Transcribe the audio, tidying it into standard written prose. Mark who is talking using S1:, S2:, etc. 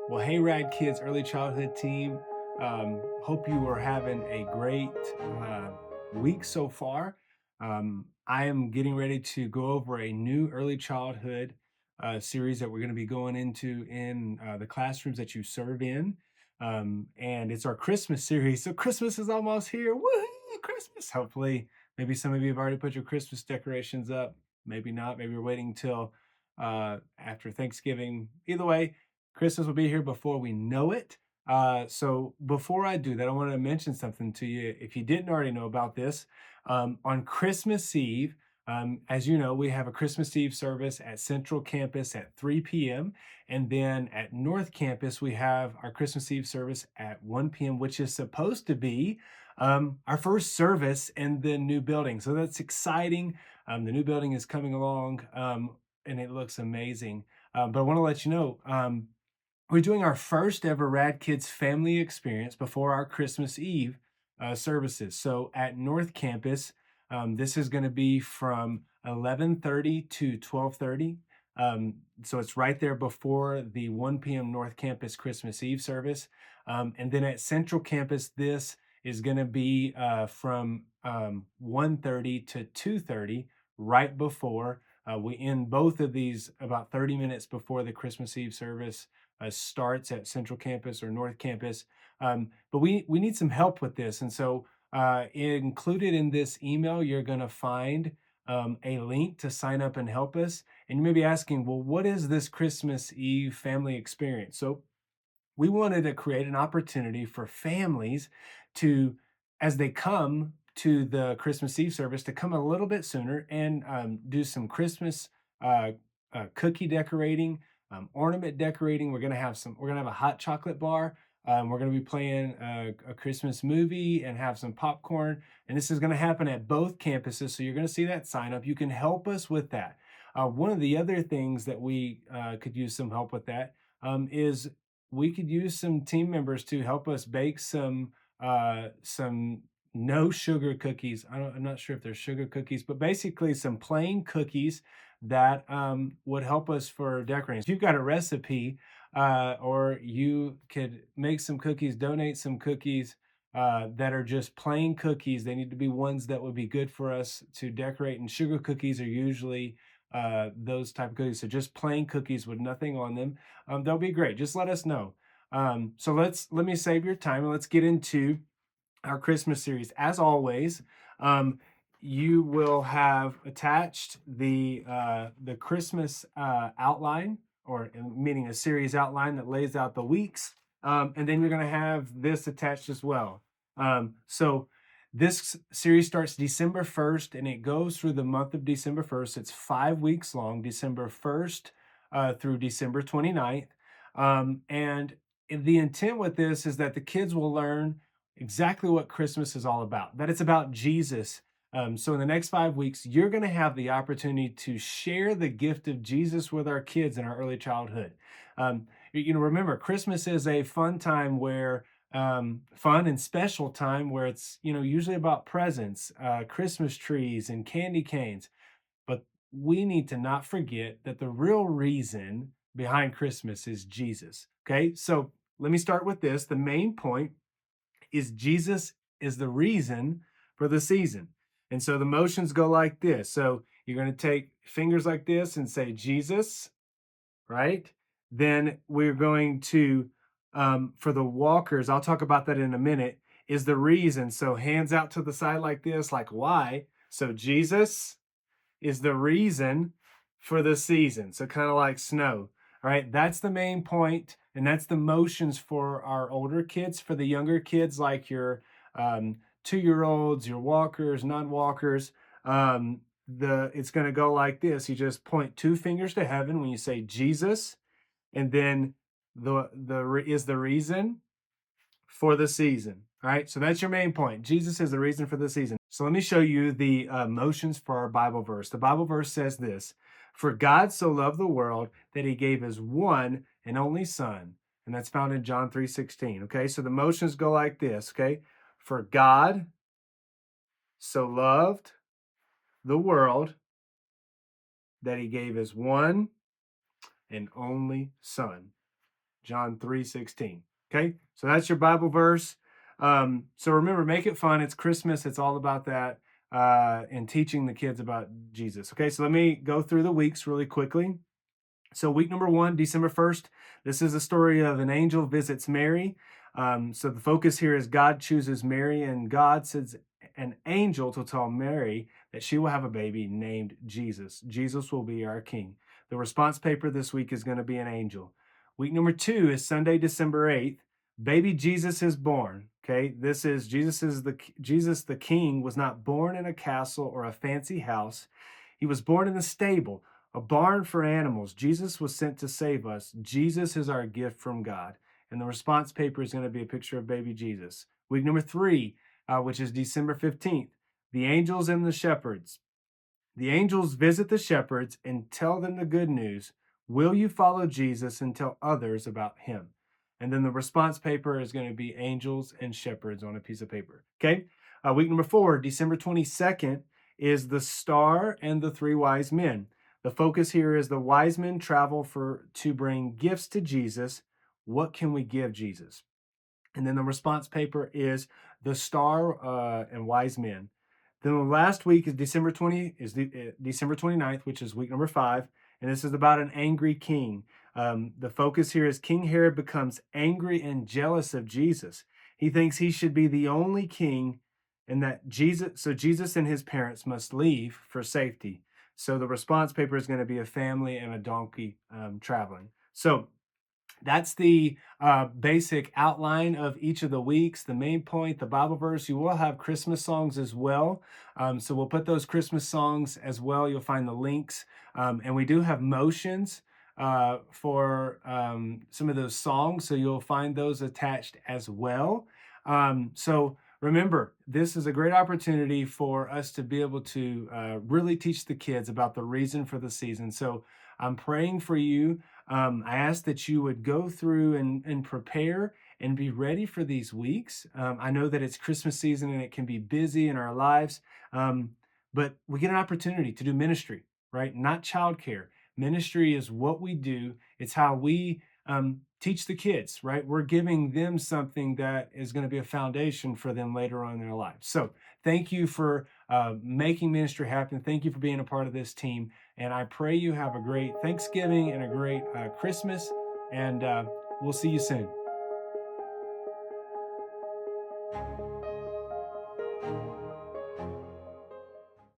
S1: Well, hey, Rad Kids Early Childhood Team. Hope you are having a great uh, week so far. I am getting ready to go over a new early childhood series that we're going to be going into in the classrooms that you serve in. And it's our Christmas series. So Christmas is almost here. Woohoo! Christmas. Hopefully, maybe some of you have already put your Christmas decorations up. Maybe not. Maybe you're waiting till after Thanksgiving. Either way, Christmas will be here before we know it. So before I do that, I want to mention something to you. If you didn't already know about this, on Christmas Eve, as you know, we have a Christmas Eve service at Central Campus at 3 p.m. And then at North Campus, we have our Christmas Eve service at 1 p.m., which is supposed to be our first service in the new building. So that's exciting. The new building is coming along and it looks amazing. But I want to let you know, we're doing our first ever Rad Kids family experience before our Christmas Eve services. So at North Campus, this is going to be from 11:30 to 12:30. So it's right there before the 1 p.m. North Campus Christmas Eve service. And then at Central Campus, this is going to be from 1:30 to 2:30, right before. We end both of these about 30 minutes before the Christmas Eve service starts at Central Campus or North Campus. But we need some help with this, and so included in this email, you're going to find a link to sign up and help us. And you may be asking, well, what is this Christmas Eve family experience? So we wanted to create an opportunity for families to, as they come to the Christmas Eve service, to come a little bit sooner and do some Christmas uh, cookie decorating, ornament decorating. We're gonna have some. We're gonna have a hot chocolate bar. We're gonna be playing a Christmas movie and have some popcorn. And this is gonna happen at both campuses, so you're gonna see that sign up. You can help us with that. One of the other things that we could use some help with that is we could use some team members to help us bake some no sugar cookies. I'm not sure if they're sugar cookies, but basically some plain cookies that would help us for decorating. If you've got a recipe, or you could make some cookies, donate some cookies that are just plain cookies. They need to be ones that would be good for us to decorate. And sugar cookies are usually those type of cookies. So just plain cookies with nothing on them. They'll be great. Just let us know. So let me save your time and let's get into our Christmas series. As always, um, you will have attached the Christmas outline, or meaning a series outline that lays out the weeks, and then you're going to have this attached as well. So this series starts December 1st and it goes through the month of December 1st. It's 5 weeks long, December 1st through December 29th. And the intent with this is that the kids will learn exactly what Christmas is all about, that it's about Jesus. So, in the next 5 weeks, you're going to have the opportunity to share the gift of Jesus with our kids in our early childhood. Remember, Christmas is a fun time where fun and special time where it's usually about presents, Christmas trees, and candy canes. But we need to not forget that the real reason behind Christmas is Jesus. Okay, so let me start with this. The main point is Jesus is the reason for the season. And so the motions go like this. So you're going to take fingers like this and say Jesus, right? Then we're going to, for the walkers, I'll talk about that in a minute, is the reason. So hands out to the side like this, like why. So Jesus is the reason for the season. So kind of like snow. All right, that's the main point, and that's the motions for our older kids. For the younger kids, like your 2-year-olds, your walkers, non-walkers, the it's going to go like this. You just point two fingers to heaven when you say Jesus, and then is the reason for the season. All right, so that's your main point. Jesus is the reason for the season. So let me show you the motions for our Bible verse. The Bible verse says this: For God so loved the world that he gave his one and only Son. And that's found in John 3:16. Okay, so the motions go like this. Okay, for God so loved the world that he gave his one and only son. John 3:16. Okay, so that's your Bible verse. So remember, make it fun. It's Christmas. It's all about that and teaching the kids about Jesus. Okay, so let me go through the weeks really quickly. So week number 1, December 1st, this is a story of an angel visits Mary. So the focus here is God chooses Mary, and God sends an angel to tell Mary that she will have a baby named Jesus. Jesus will be our king. The response paper this week is going to be an angel. Week number 2 is Sunday, December 8th. Baby Jesus is born. Okay, this is Jesus the king was not born in a castle or a fancy house. He was born in a stable, a barn for animals. Jesus was sent to save us. Jesus is our gift from God. And the response paper is going to be a picture of baby Jesus. Week number 3, which is December 15th, the angels and the shepherds. The angels visit the shepherds and tell them the good news. Will you follow Jesus and tell others about him? And then the response paper is going to be angels and shepherds on a piece of paper. Okay. Week number 4, December 22nd, is the star and the three wise men. The focus here is the wise men travel to bring gifts to Jesus. What can we give Jesus? And then the response paper is the star and wise men. Then the last week is December 29th, which is week number 5, and this is about an angry king. The focus here is King Herod becomes angry and jealous of Jesus. He thinks he should be the only king, and that Jesus and his parents must leave for safety. So the response paper is going to be a family and a donkey traveling. So that's the basic outline of each of the weeks. The main point, the Bible verse. You will have Christmas songs as well. So we'll put those Christmas songs as well. You'll find the links. And we do have motions for some of those songs. So you'll find those attached as well. So remember, this is a great opportunity for us to be able to really teach the kids about the reason for the season. So I'm praying for you. I ask that you would go through and prepare and be ready for these weeks. I know that it's Christmas season and it can be busy in our lives, but we get an opportunity to do ministry, right? Not childcare. Ministry is what we do. It's how we teach the kids, right? We're giving them something that is going to be a foundation for them later on in their lives. So thank you for making ministry happen. Thank you for being a part of this team. And I pray you have a great Thanksgiving and a great Christmas. And we'll see you soon.